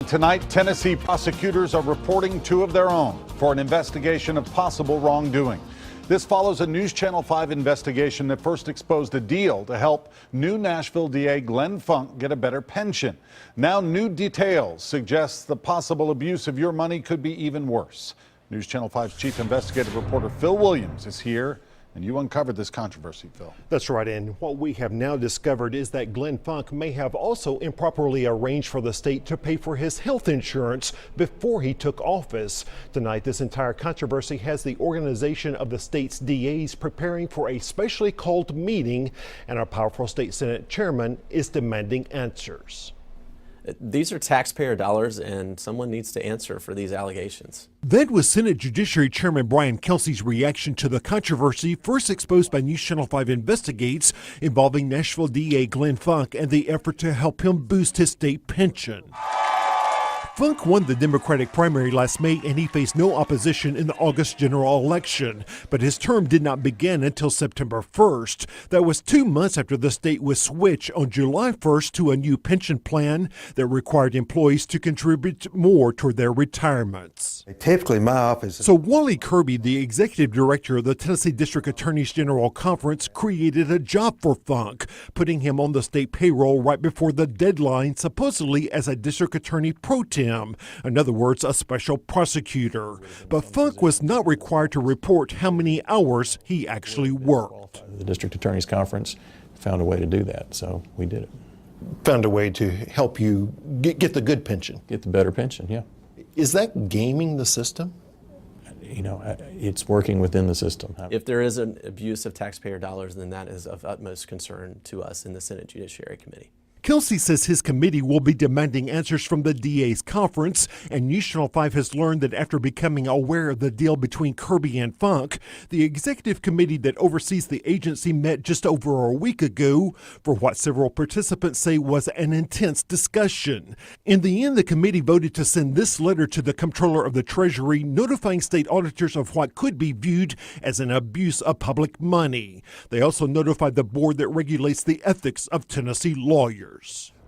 Tonight, Tennessee prosecutors are reporting two of their own for an investigation of possible wrongdoing. This follows a News Channel 5 investigation that first exposed a deal to help new Nashville DA Glenn Funk get a better pension. Now, new details suggest the possible abuse of your money could be even worse. News Channel 5's chief investigative reporter Phil Williams is here. And you uncovered this controversy, Phil. That's right, and what we have now discovered is that Glenn Funk may have also improperly arranged for the state to pay for his health insurance before he took office. Tonight, this entire controversy has the organization of the state's DAs preparing for a specially called meeting, and our powerful state Senate chairman is demanding answers. These are taxpayer dollars, and someone needs to answer for these allegations. That was Senate Judiciary Chairman Brian Kelsey's reaction to the controversy first exposed by News Channel 5 Investigates involving Nashville DA Glenn Funk and the effort to help him boost his state pension. Funk won the Democratic primary last May, and he faced no opposition in the August general election. But his term did not begin until September 1st. That was 2 months after the state was switched on July 1st to a new pension plan that required employees to contribute more toward their retirements. Typically, my office. So Wally Kirby, the executive director of the Tennessee District Attorneys General Conference, created a job for Funk, putting him on the state payroll right before the deadline, supposedly as a district attorney pro tem. In other words, a special prosecutor. But Funk was not required to report how many hours he actually worked. The District Attorney's Conference found a way to do that, so we did it. Found a way to help you get the good pension. Get the better pension, yeah. Is that gaming the system? You know, it's working within the system. If there is an abuse of taxpayer dollars, then that is of utmost concern to us in the Senate Judiciary Committee. Kelsey says his committee will be demanding answers from the DA's conference, and News Channel 5 has learned that after becoming aware of the deal between Kirby and Funk, the executive committee that oversees the agency met just over a week ago for what several participants say was an intense discussion. In the end, the committee voted to send this letter to the Comptroller of the Treasury, notifying state auditors of what could be viewed as an abuse of public money. They also notified the board that regulates the ethics of Tennessee lawyers.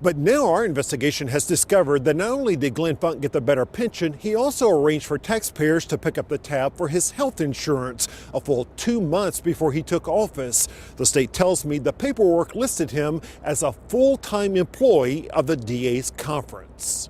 But now our investigation has discovered that not only did Glenn Funk get the better pension, he also arranged for taxpayers to pick up the tab for his health insurance a full 2 months before he took office. The state tells me the paperwork listed him as a full-time employee of the DA's conference.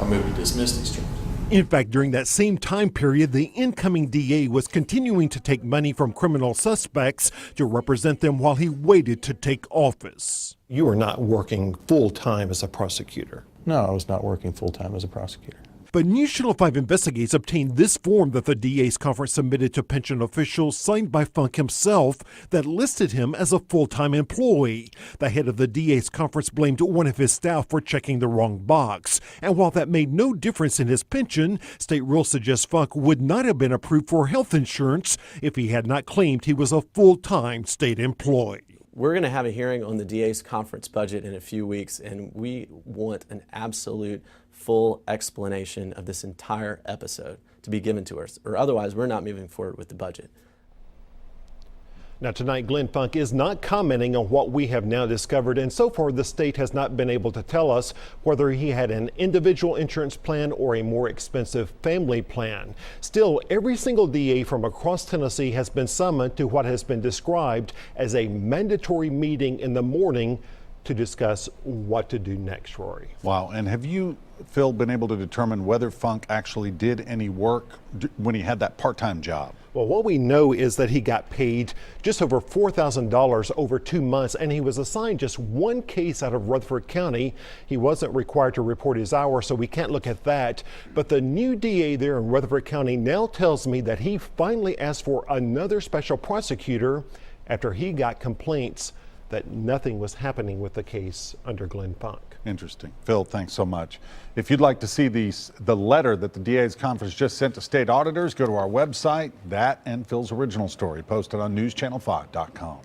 I move to dismiss these charges. In fact, during that same time period, the incoming DA was continuing to take money from criminal suspects to represent them while he waited to take office. You are not working full-time as a prosecutor. No, I was not working full-time as a prosecutor. But News Channel 5 Investigates obtained this form that the DA's conference submitted to pension officials, signed by Funk himself, that listed him as a full-time employee. The head of the DA's conference blamed one of his staff for checking the wrong box. And while that made no difference in his pension, state rules suggest Funk would not have been approved for health insurance if he had not claimed he was a full-time state employee. We're going to have a hearing on the DA's conference budget in a few weeks, and we want an absolute full explanation of this entire episode to be given to us, or otherwise we're not moving forward with the budget. Now tonight, Glenn Funk is not commenting on what we have now discovered, and so far the state has not been able to tell us whether he had an individual insurance plan or a more expensive family plan. Still, every single DA from across Tennessee has been summoned to what has been described as a mandatory meeting in the morning to discuss what to do next, Rory. Wow. And have you, Phil, been able to determine whether Funk actually did any work when he had that part-time job? Well, what we know is that he got paid just over $4,000 over 2 months, and he was assigned just one case out of Rutherford County. He wasn't required to report his hours, so we can't look at that. But the new DA there in Rutherford County now tells me that he finally asked for another special prosecutor after he got complaints that nothing was happening with the case under Glenn Funk. Interesting. Phil, thanks so much. If you'd like to see the letter that the DA's conference just sent to state auditors, go to our website. That and Phil's original story posted on newschannel5.com.